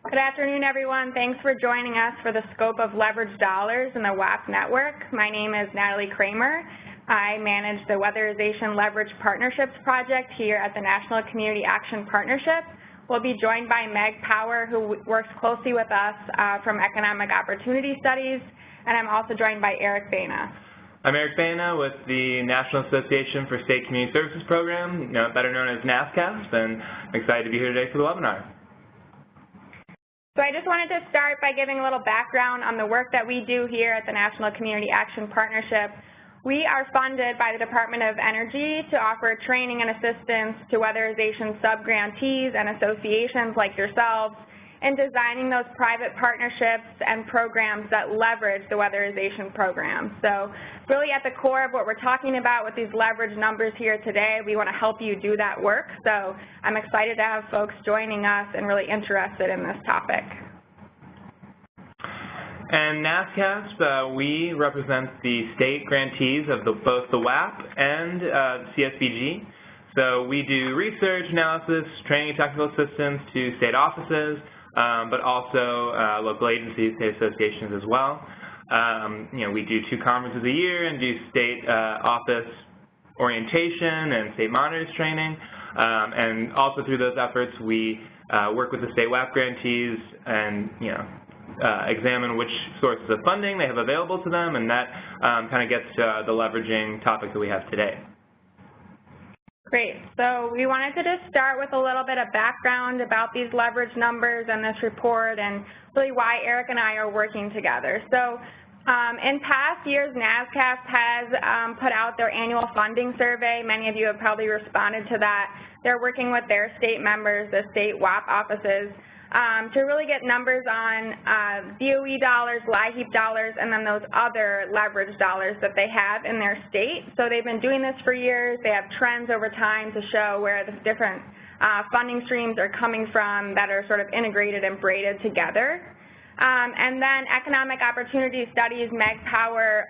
Good afternoon, everyone. Thanks for joining us for the scope of leverage dollars in the WAP network. My name is Natalie Kramer. I manage the Weatherization Leverage Partnerships project here at the National Community Action Partnership. We'll be joined by Meg Power, who works closely with us from Economic Opportunity Studies, and I'm also joined by Eric Baina. I'm Eric Baina with the National Association for State Community Services Program, better known as NASCSP, and I'm excited to be here today for the webinar. So I just wanted to start by giving a little background on the work that we do here at the National Community Action Partnership. We are funded by the Department of Energy to offer training and assistance to weatherization subgrantees and associations like yourselves in designing those private partnerships and programs that leverage the weatherization program. So really at the core of what we're talking about with these leverage numbers here today, we want to help you do that work. So I'm excited to have folks joining us and really interested in this topic. And NASCSP, we represent the state grantees of both the WAP and CSBG. So we do research, analysis, training and technical assistance to state offices, but also local agencies, state associations as well. We do 2 conferences a year and do state office orientation and state monitors training. And also through those efforts, we work with the state WAP grantees and, examine which sources of funding they have available to them, and that kind of gets to the leveraging topic that we have today. Great. So we wanted to just start with a little bit of background about these leverage numbers and this report and really why Eric and I are working together. So in past years, NASCSP has put out their annual funding survey. Many of you have probably responded to that. They're working with their state members, the state WAP offices, to really get numbers on DOE dollars, LIHEAP dollars, and then those other leverage dollars that they have in their state. So they've been doing this for years. They have trends over time to show where the different funding streams are coming from that are sort of integrated and braided together. And then Economic Opportunity Studies, Meg Power,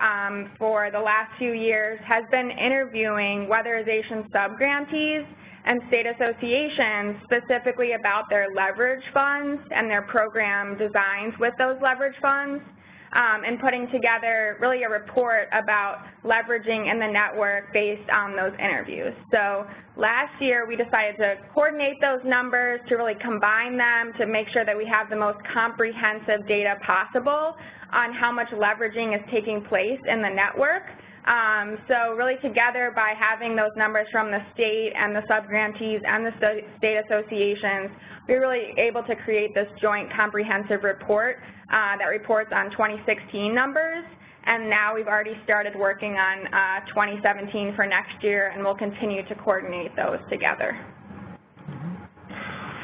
for the last few years has been interviewing weatherization subgrantees and state associations specifically about their leverage funds and their program designs with those leverage funds, and putting together really a report about leveraging in the network based on those interviews. So last year we decided to coordinate those numbers, to really combine them, to make sure that we have the most comprehensive data possible on how much leveraging is taking place in the network. So really together, by having those numbers from the state and the subgrantees and the state associations, we're really able to create this joint comprehensive report that reports on 2016 numbers, and now we've already started working on 2017 for next year, and we'll continue to coordinate those together.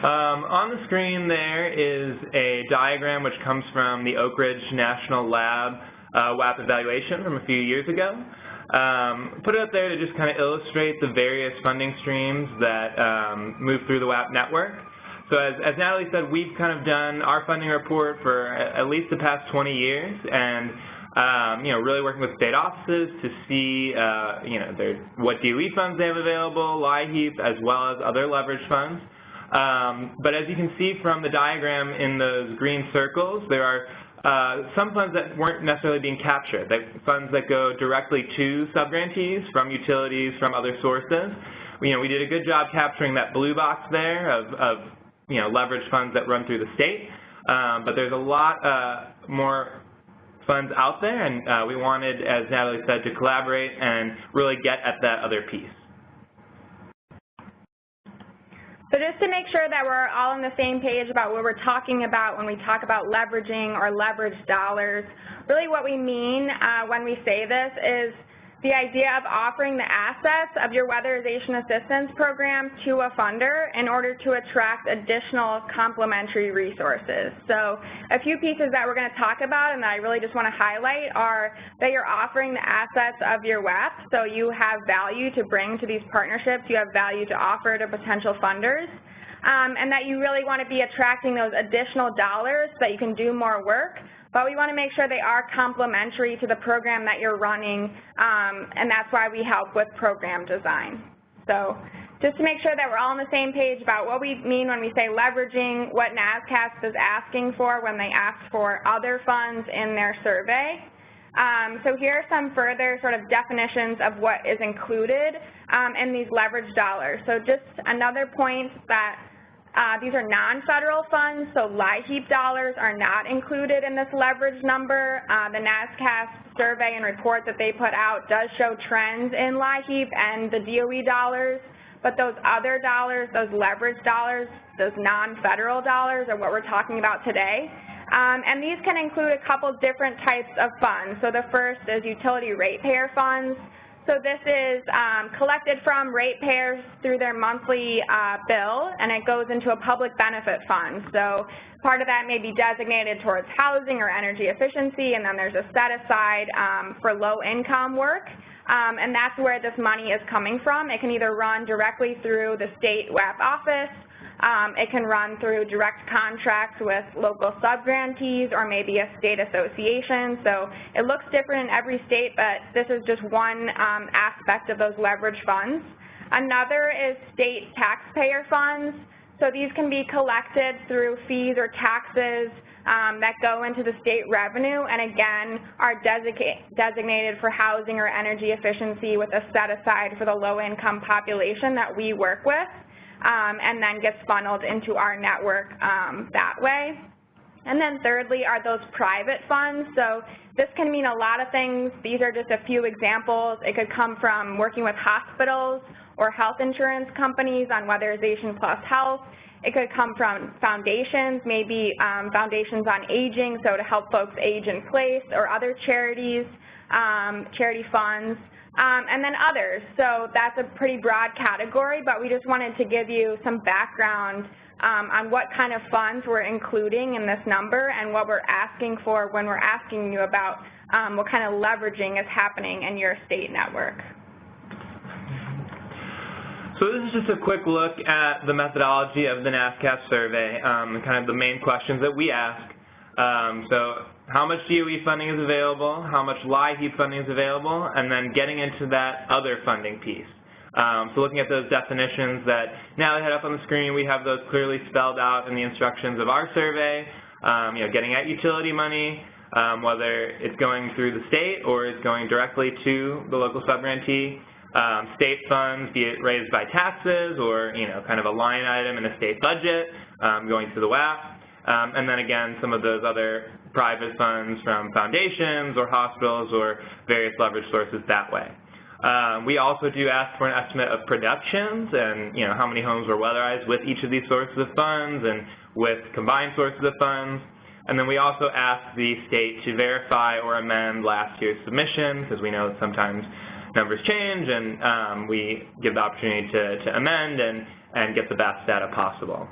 On the screen there is a diagram which comes from the Oak Ridge National Lab WAP evaluation from a few years ago. Put it up there to just kind of illustrate the various funding streams that move through the WAP network. So as Natalie said, we've kind of done our funding report for at least the past 20 years, and really working with state offices to see what DOE funds they have available, LIHEAP, as well as other leverage funds. But as you can see from the diagram in those green circles, there are some funds that weren't necessarily being captured, funds that go directly to subgrantees from utilities, from other sources. We did a good job capturing that blue box there of leverage funds that run through the state, but there's a lot more funds out there, and we wanted, as Natalie said, to collaborate and really get at that other piece. So just to make sure that we're all on the same page about what we're talking about when we talk about leveraging or leverage dollars, really what we mean when we say this is the idea of offering the assets of your weatherization assistance program to a funder in order to attract additional complementary resources. So a few pieces that we're going to talk about and that I really just want to highlight are that you're offering the assets of your WAP, so you have value to bring to these partnerships, you have value to offer to potential funders, and that you really want to be attracting those additional dollars so that you can do more work. But we want to make sure they are complementary to the program that you're running, and that's why we help with program design. So just to make sure that we're all on the same page about what we mean when we say leveraging, what NASCSP is asking for when they ask for other funds in their survey. So here are some further sort of definitions of what is included in these leverage dollars. So just another point that these are non-federal funds, so LIHEAP dollars are not included in this leverage number. The NASCSP survey and report that they put out does show trends in LIHEAP and the DOE dollars, but those other dollars, those leverage dollars, those non-federal dollars are what we're talking about today. And these can include a couple different types of funds. So the first is utility ratepayer funds. So this is collected from ratepayers through their monthly bill, and it goes into a public benefit fund. So part of that may be designated towards housing or energy efficiency, and then there's a set aside for low-income work. And that's where this money is coming from. It can either run directly through the state WAP office, it can run through direct contracts with local subgrantees or maybe a state association. So it looks different in every state, but this is just one aspect of those leverage funds. Another is state taxpayer funds. So these can be collected through fees or taxes that go into the state revenue, and again are designated for housing or energy efficiency with a set aside for the low-income population that we work with. And then gets funneled into our network that way. And then thirdly are those private funds. So this can mean a lot of things. These are just a few examples. It could come from working with hospitals or health insurance companies on weatherization plus health. It could come from foundations, maybe foundations on aging, so to help folks age in place, or other charities, charity funds. And then others. So that's a pretty broad category, but we just wanted to give you some background on what kind of funds we're including in this number and what we're asking for when we're asking you about what kind of leveraging is happening in your state network. So this is just a quick look at the methodology of the NASCSP survey, kind of the main questions that we ask. So how much DOE funding is available, how much LIHEAP funding is available, and then getting into that other funding piece. So looking at those definitions that now they had up on the screen, we have those clearly spelled out in the instructions of our survey, getting at utility money, whether it's going through the state or it's going directly to the local subgrantee. State funds, be it raised by taxes or, kind of a line item in a state budget, going to the WAP. And then again, some of those other private funds from foundations or hospitals or various leverage sources that way. We also do ask for an estimate of productions and, how many homes were weatherized with each of these sources of funds and with combined sources of funds. And then we also ask the state to verify or amend last year's submission, because we know that sometimes numbers change, and we give the opportunity to amend and get the best data possible.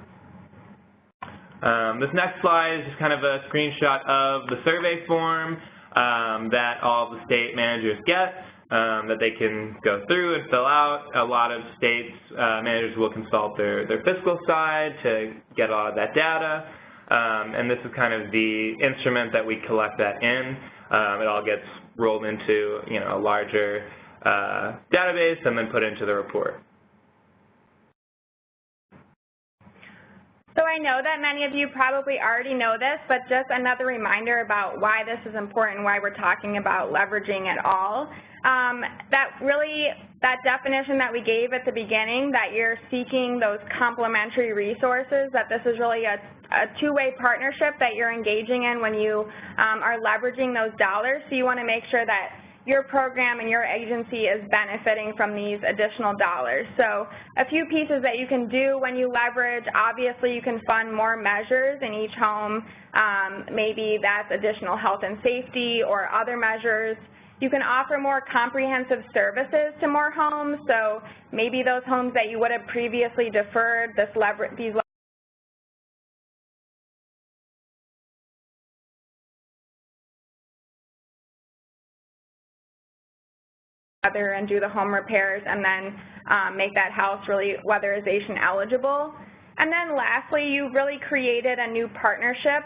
This next slide is just kind of a screenshot of the survey form that all the state managers get, that they can go through and fill out. A lot of states managers will consult their fiscal side to get all of that data, and this is kind of the instrument that we collect that in. It all gets rolled into a larger database and then put into the report. So I know that many of you probably already know this, but just another reminder about why this is important, why we're talking about leveraging at all. That definition that we gave at the beginning, that you're seeking those complementary resources, that this is really a two-way partnership that you're engaging in when you are leveraging those dollars. So you want to make sure that your program and your agency is benefiting from these additional dollars. So a few pieces that you can do when you leverage: obviously you can fund more measures in each home. Maybe that's additional health and safety or other measures. You can offer more comprehensive services to more homes. So maybe those homes that you would have previously deferred, these and do the home repairs and then make that house really weatherization eligible. And then lastly, you really created a new partnership.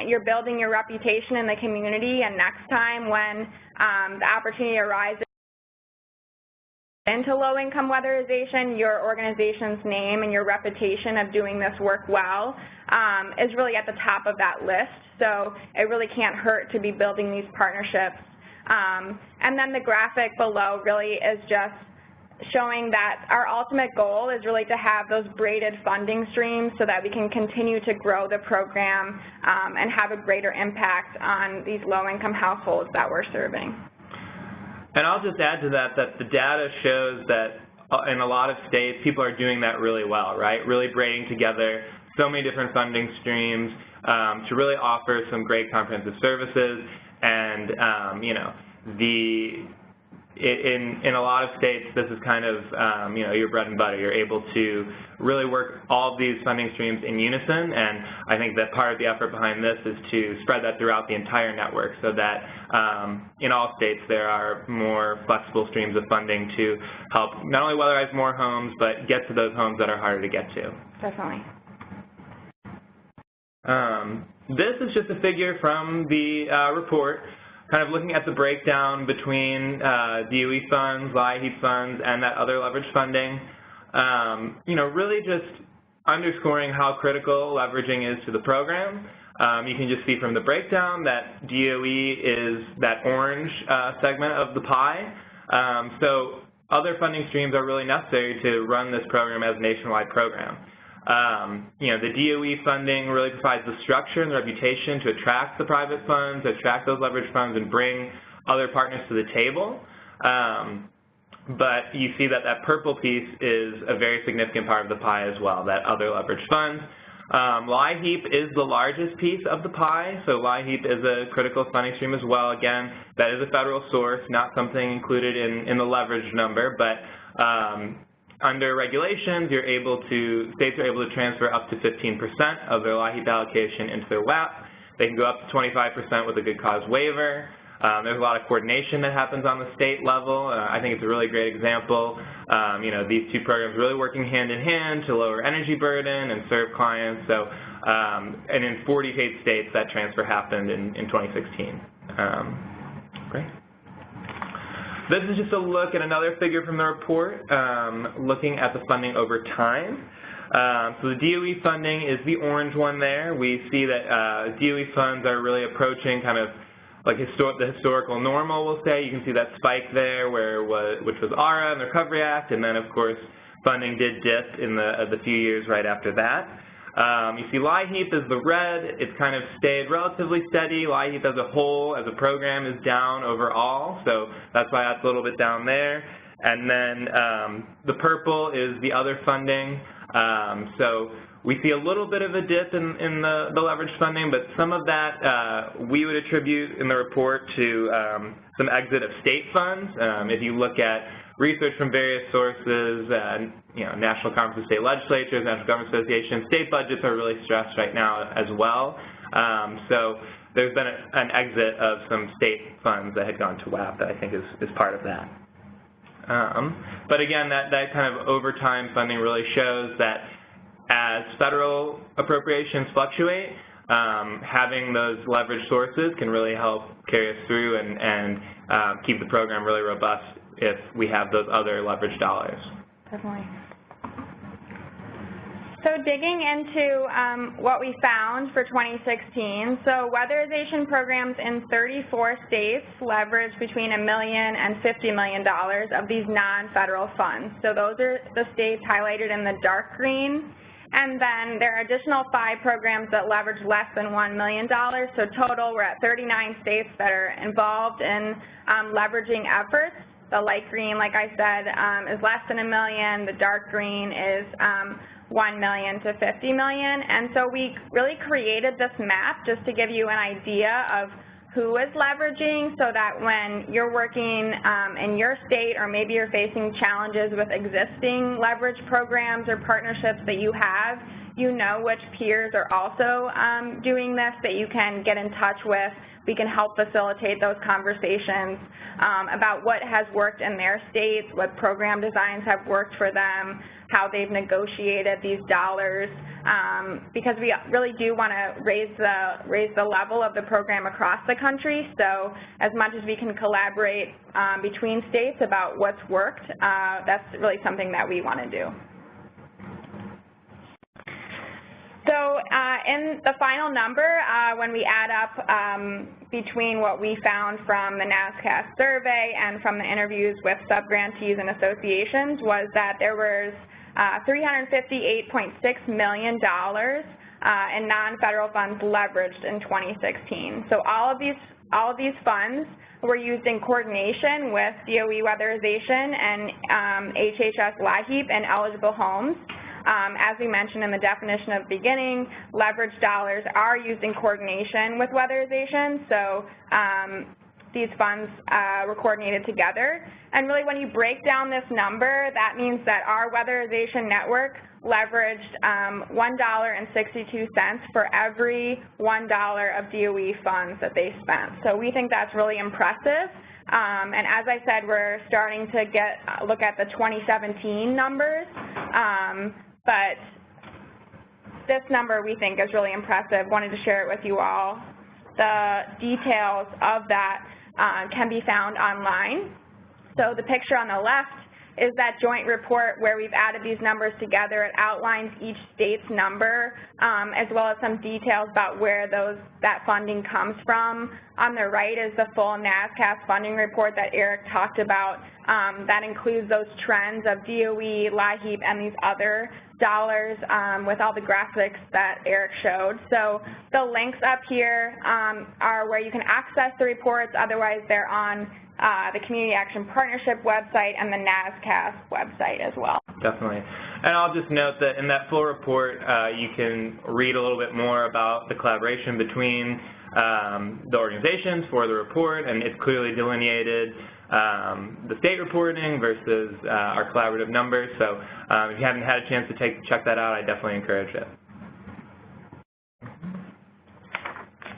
You're building your reputation in the community, and next time when the opportunity arises into low-income weatherization, your organization's name and your reputation of doing this work well is really at the top of that list. So it really can't hurt to be building these partnerships. And then the graphic below really is just showing that our ultimate goal is really to have those braided funding streams so that we can continue to grow the program and have a greater impact on these low-income households that we're serving. And I'll just add to that that the data shows that in a lot of states, people are doing that really well, right? Really braiding together so many different funding streams to really offer some great comprehensive services. And, you know, in a lot of states, this is kind of, you know, your bread and butter. You're able to really work all of these funding streams in unison, and I think that part of the effort behind this is to spread that throughout the entire network so that in all states there are more flexible streams of funding to help not only weatherize more homes, but get to those homes that are harder to get to. Definitely. This is just a figure from the report, kind of looking at the breakdown between DOE funds, LIHEAP funds, and that other leverage funding. You know, really just underscoring how critical leveraging is to the program. You can just see from the breakdown that DOE is that orange segment of the pie. So other funding streams are really necessary to run this program as a nationwide program. You know, the DOE funding really provides the structure and the reputation to attract the private funds, to attract those leverage funds, and bring other partners to the table. But you see that that purple piece is a very significant part of the pie as well, that other leverage funds. LIHEAP is the largest piece of the pie, so LIHEAP is a critical funding stream as well. Again, that is a federal source, not something included in the leverage number, but under regulations, states are able to transfer up to 15% of their LIHEAP allocation into their WAP. They can go up to 25% with a good cause waiver. There's a lot of coordination that happens on the state level. I think it's a really great example. You know, these two programs really working hand in hand to lower energy burden and serve clients. So, and in 48 states, that transfer happened in 2016. Great. This is just a look at another figure from the report, looking at the funding over time. So the DOE funding is the orange one there. We see that DOE funds are really approaching kind of like the historical normal, we'll say. You can see that spike there which was ARA and the Recovery Act, and then of course funding did dip in the few years right after that. You see LIHEAP is the red. It's kind of stayed relatively steady. LIHEAP as a whole, as a program, is down overall, so that's why that's a little bit down there. And then the purple is the other funding. So we see a little bit of a dip in the leverage funding, but some of that we would attribute in the report to some exit of state funds. If you look at research from various sources, you know, National Conference of State Legislatures, National Government Association, state budgets are really stressed right now as well. So there's been an exit of some state funds that had gone to WAP that I think is part of that. But again, that kind of overtime funding really shows that as federal appropriations fluctuate, having those leverage sources can really help carry us through and keep the program really robust if we have those other leverage dollars. Definitely. So digging into what we found for 2016, so weatherization programs in 34 states leverage between $1 million and $50 million of these non-federal funds. So those are the states highlighted in the dark green. And then there are additional 5 programs that leverage less than $1 million. So total, we're at 39 states that are involved in leveraging efforts. The light green, like I said, is less than $1 million. The dark green is $1 million to $50 million. And so we really created this map just to give you an idea of who is leveraging, so that when you're working in your state, or maybe you're facing challenges with existing leverage programs or partnerships that you have, you know which peers are also doing this that you can get in touch with. We can help facilitate those conversations about what has worked in their states, what program designs have worked for them, how they've negotiated these dollars, because we really do want to raise the level of the program across the country. So as much as we can collaborate between states about what's worked, that's really something that we want to do. So in the final number, when we add up between what we found from the NASCSP survey and from the interviews with subgrantees and associations, was that there was $358.6 million in non-federal funds leveraged in 2016. So all of these funds were used in coordination with DOE weatherization and HHS LIHEAP and eligible homes. As we mentioned in the definition of beginning, leverage dollars are used in coordination with weatherization, so these funds were coordinated together. And really when you break down this number, that means that our weatherization network leveraged $1.62 for every $1 of DOE funds that they spent. So we think that's really impressive. And as I said, we're starting to look at the 2017 numbers. But this number we think is really impressive. Wanted to share it with you all. The details of that can be found online. So the picture on the left is that joint report where we've added these numbers together. It outlines each state's number, as well as some details about where that funding comes from. On the right is the full NASCSP funding report that Eric talked about. That includes those trends of DOE, LIHEAP, and these other dollars with all the graphics that Eric showed. So the links up here are where you can access the reports. Otherwise, they're on the Community Action Partnership website and the NASCSP website as well. Definitely. And I'll just note that in that full report, you can read a little bit more about the collaboration between the organizations for the report, and it's clearly delineated the state reporting versus our collaborative numbers. So if you haven't had a chance to check that out, I definitely encourage it.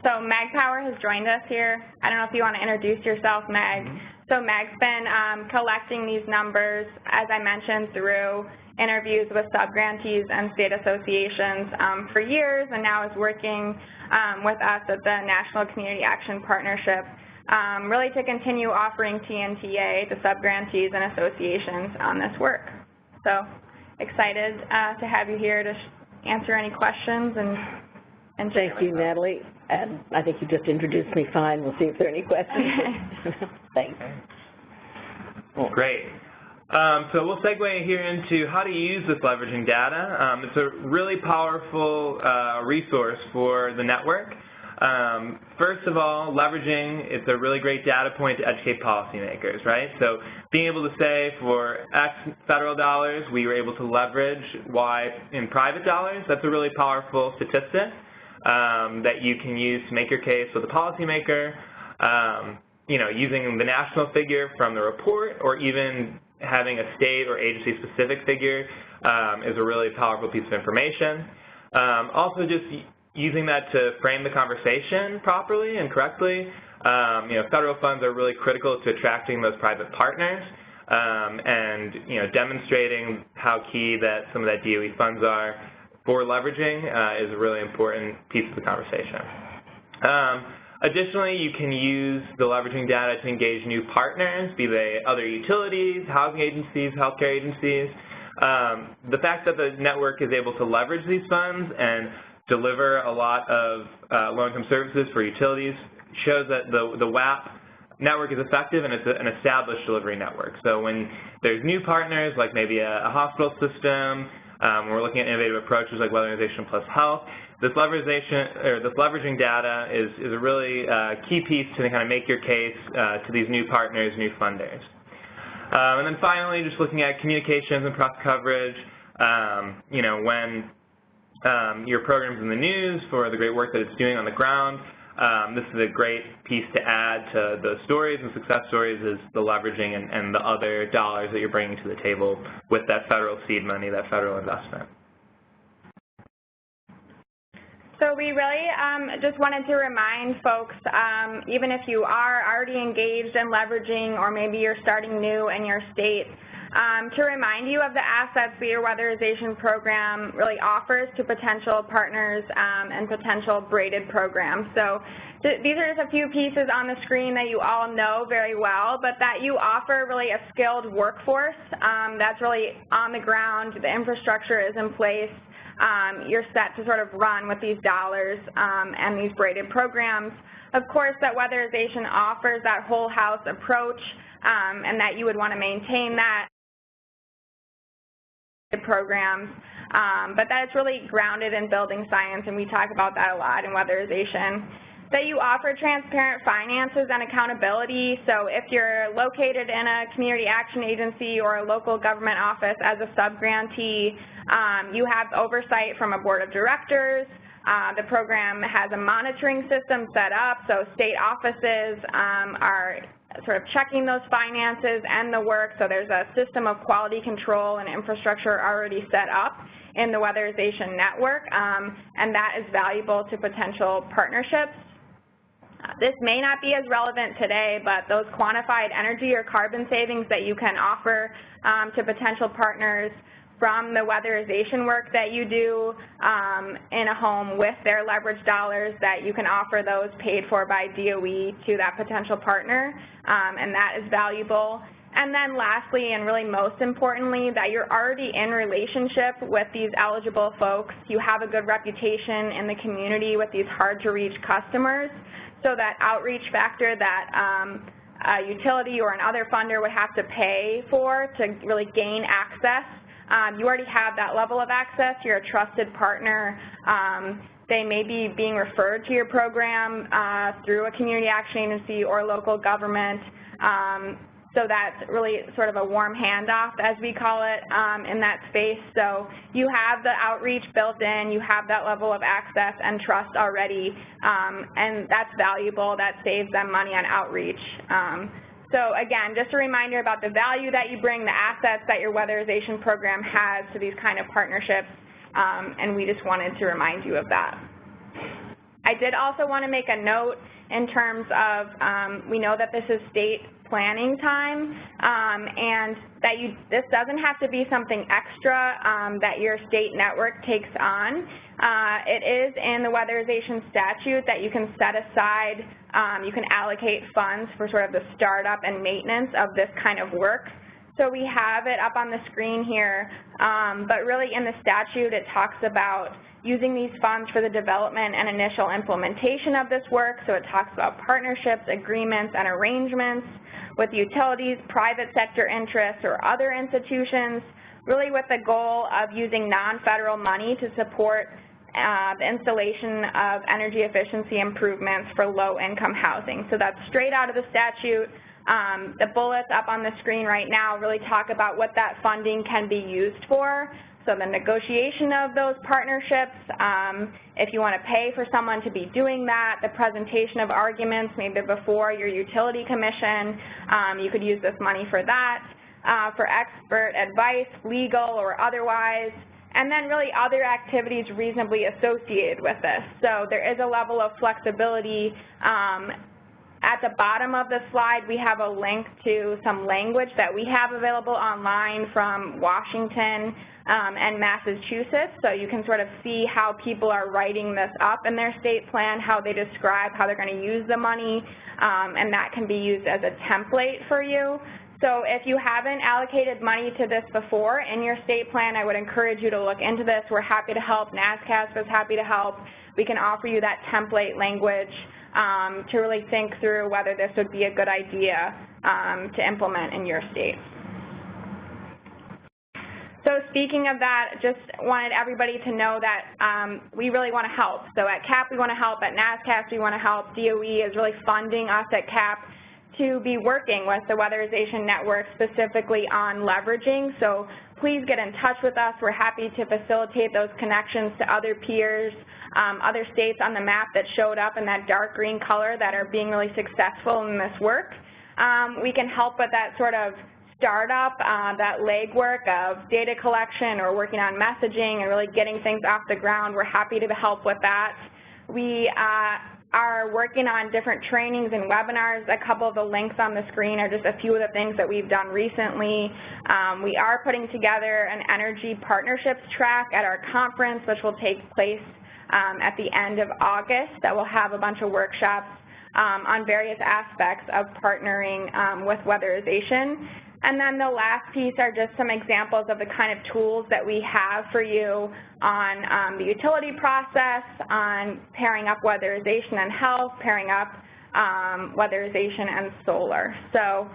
So Meg Power has joined us here. I don't know if you want to introduce yourself, Meg. So Meg's been collecting these numbers, as I mentioned, through interviews with subgrantees and state associations for years, and now is working with us at the National Community Action Partnership, really to continue offering TNTA to subgrantees and associations on this work. So excited to have you here to answer any questions and thank you, Natalie. And I think you just introduced me fine. We'll see if there are any questions. Thanks. Great. So we'll segue here into how to use this leveraging data. It's a really powerful resource for the network. First of all, leveraging, it's a really great data point to educate policymakers, right? So being able to say for X federal dollars, we were able to leverage Y in private dollars, that's a really powerful statistic that you can use to make your case with a policymaker, you know, using the national figure from the report, or even having a state or agency-specific figure is a really powerful piece of information. Also, just using that to frame the conversation properly and correctly. You know, federal funds are really critical to attracting those private partners, and you know, demonstrating how key that some of that DOE funds are for leveraging is a really important piece of the conversation. Additionally, you can use the leveraging data to engage new partners, be they other utilities, housing agencies, healthcare agencies. The fact that the network is able to leverage these funds and deliver a lot of low-income services for utilities shows that the WAP network is effective, and it's an established delivery network. So when there's new partners, like maybe a hospital system, we're looking at innovative approaches like weatherization plus health, this leveraging data is a really key piece to kind of make your case to these new partners, new funders. And then finally, just looking at communications and press coverage, you know, when your program's in the news for the great work that it's doing on the ground, this is a great piece to add to the stories and success stories, is the leveraging and the other dollars that you're bringing to the table with that federal seed money, that federal investment. So we really just wanted to remind folks, even if you are already engaged in leveraging or maybe you're starting new in your state, to remind you of the assets that your weatherization program really offers to potential partners and potential braided programs. So these are just a few pieces on the screen that you all know very well, but that you offer really a skilled workforce that's really on the ground, the infrastructure is in place, you're set to sort of run with these dollars and these braided programs. Of course, that weatherization offers that whole house approach and that you would want to maintain that programs, but that it's really grounded in building science, and we talk about that a lot in weatherization. That you offer transparent finances and accountability, so if you're located in a community action agency or a local government office as a sub-grantee, you have oversight from a board of directors. The program has a monitoring system set up, so state offices are sort of checking those finances and the work, so there's a system of quality control and infrastructure already set up in the weatherization network, and that is valuable to potential partnerships. This may not be as relevant today, but those quantified energy or carbon savings that you can offer to potential partners from the weatherization work that you do in a home with their leverage dollars, that you can offer those paid for by DOE to that potential partner, and that is valuable. And then lastly, and really most importantly, that you're already in relationship with these eligible folks. You have a good reputation in the community with these hard-to-reach customers, so that outreach factor that a utility or another funder would have to pay for to really gain access, you already have that level of access. You're a trusted partner. They may be being referred to your program through a community action agency or local government. So that's really sort of a warm handoff, as we call it, in that space. So you have the outreach built in, you have that level of access and trust already, and that's valuable. That saves them money on outreach. So again, just a reminder about the value that you bring, the assets that your weatherization program has to these kind of partnerships, and we just wanted to remind you of that. I did also want to make a note in terms of, we know that this is state planning time, and that this doesn't have to be something extra that your state network takes on. It is in the weatherization statute that you can set aside, you can allocate funds for sort of the startup and maintenance of this kind of work. So we have it up on the screen here, but really in the statute it talks about using these funds for the development and initial implementation of this work. So it talks about partnerships, agreements, and arrangements with utilities, private sector interests, or other institutions, really with the goal of using non-federal money to support the installation of energy efficiency improvements for low-income housing. So that's straight out of the statute. The bullets up on the screen right now really talk about what that funding can be used for. So the negotiation of those partnerships, if you want to pay for someone to be doing that, the presentation of arguments maybe before your utility commission, you could use this money for that, for expert advice, legal or otherwise, and then really other activities reasonably associated with this. So there is a level of flexibility. At the bottom of the slide, we have a link to some language that we have available online from Washington and Massachusetts, so you can sort of see how people are writing this up in their state plan, how they describe how they're going to use the money, and that can be used as a template for you. So if you haven't allocated money to this before in your state plan, I would encourage you to look into this. We're happy to help. NASCSP is happy to help. We can offer you that template language to really think through whether this would be a good idea to implement in your state. So speaking of that, just wanted everybody to know that we really want to help. So at CAP we want to help, at NASCSP we want to help. DOE is really funding us at CAP to be working with the weatherization network specifically on leveraging. So please get in touch with us. We're happy to facilitate those connections to other peers, other states on the map that showed up in that dark green color that are being really successful in this work. We can help with that sort of startup, that legwork of data collection or working on messaging and really getting things off the ground, we're happy to help with that. We are working on different trainings and webinars. A couple of the links on the screen are just a few of the things that we've done recently. We are putting together an energy partnerships track at our conference, which will take place at the end of August, that will have a bunch of workshops on various aspects of partnering with weatherization. And then the last piece are just some examples of the kind of tools that we have for you on the utility process, on pairing up weatherization and health, pairing up weatherization and solar. So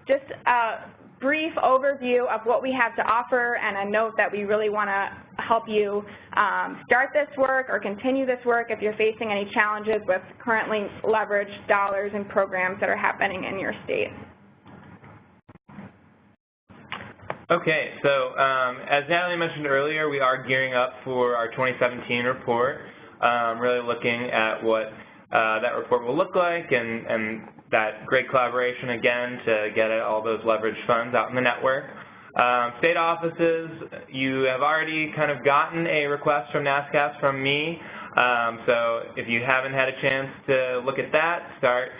just a brief overview of what we have to offer, and a note that we really want to help you start this work or continue this work if you're facing any challenges with currently leveraged dollars and programs that are happening in your state. Okay, so as Natalie mentioned earlier, we are gearing up for our 2017 report, really looking at what that report will look like, and that great collaboration again to get at all those leveraged funds out in the network. State offices, you have already kind of gotten a request from NASCSP from me, so if you haven't had a chance to look at that, start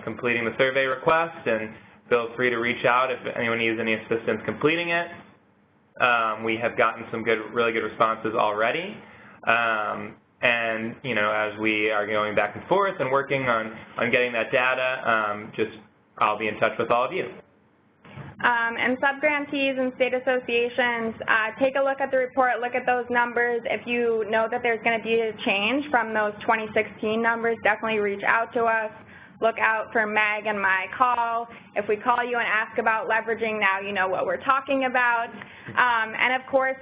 completing the survey request, and feel free to reach out if anyone needs any assistance completing it. We have gotten some really good responses already. And, as we are going back and forth and working on getting that data, I'll be in touch with all of you. And subgrantees and state associations, take a look at the report, look at those numbers. If you know that there's going to be a change from those 2016 numbers, definitely reach out to us. Look out for Meg and my call. If we call you and ask about leveraging, now you know what we're talking about. And of course,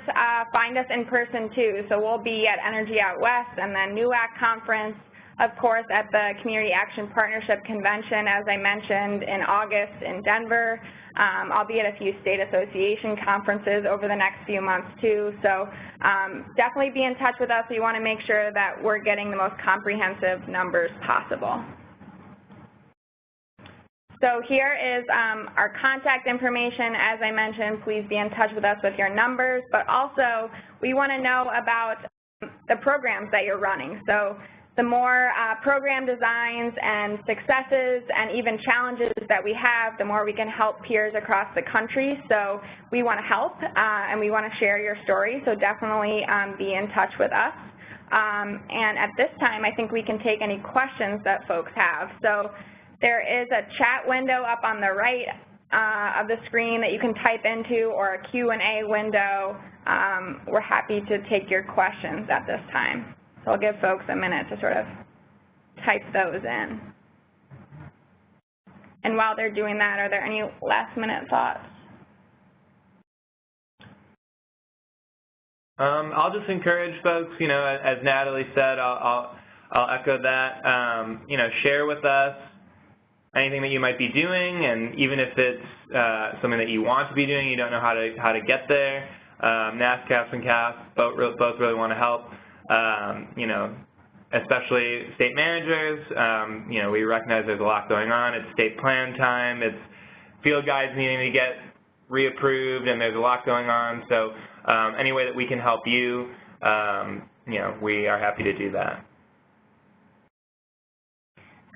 find us in person too. So we'll be at Energy Out West and then NUAC conference, of course, at the Community Action Partnership Convention, as I mentioned, in August in Denver. I'll be at a few state association conferences over the next few months too. So definitely be in touch with us. We want to make sure that we're getting the most comprehensive numbers possible. So here is our contact information. As I mentioned, please be in touch with us with your numbers, but also we want to know about the programs that you're running. So the more program designs and successes and even challenges that we have, the more we can help peers across the country. So we want to help and we want to share your story, so definitely be in touch with us. And at this time, I think we can take any questions that folks have. So there is a chat window up on the right of the screen that you can type into, or a Q&A window. We're happy to take your questions at this time. So I'll give folks a minute to sort of type those in. And while they're doing that, are there any last-minute thoughts? I'll just encourage folks, as Natalie said, I'll echo that, share with us anything that you might be doing, and even if it's something that you want to be doing, you don't know how to get there, NASCSP and CASP both really want to help, especially state managers. We recognize there's a lot going on. It's state plan time. It's field guides needing to get reapproved, and there's a lot going on. So any way that we can help you, we are happy to do that.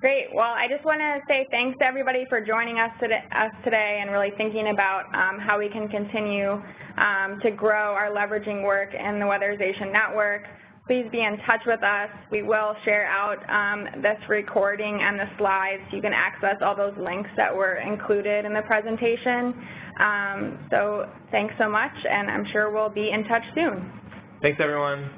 Great. Well, I just want to say thanks to everybody for joining us today and really thinking about how we can continue to grow our leveraging work in the weatherization network. Please be in touch with us. We will share out this recording and the slides. You can access all those links that were included in the presentation. So thanks so much, and I'm sure we'll be in touch soon. Thanks, everyone.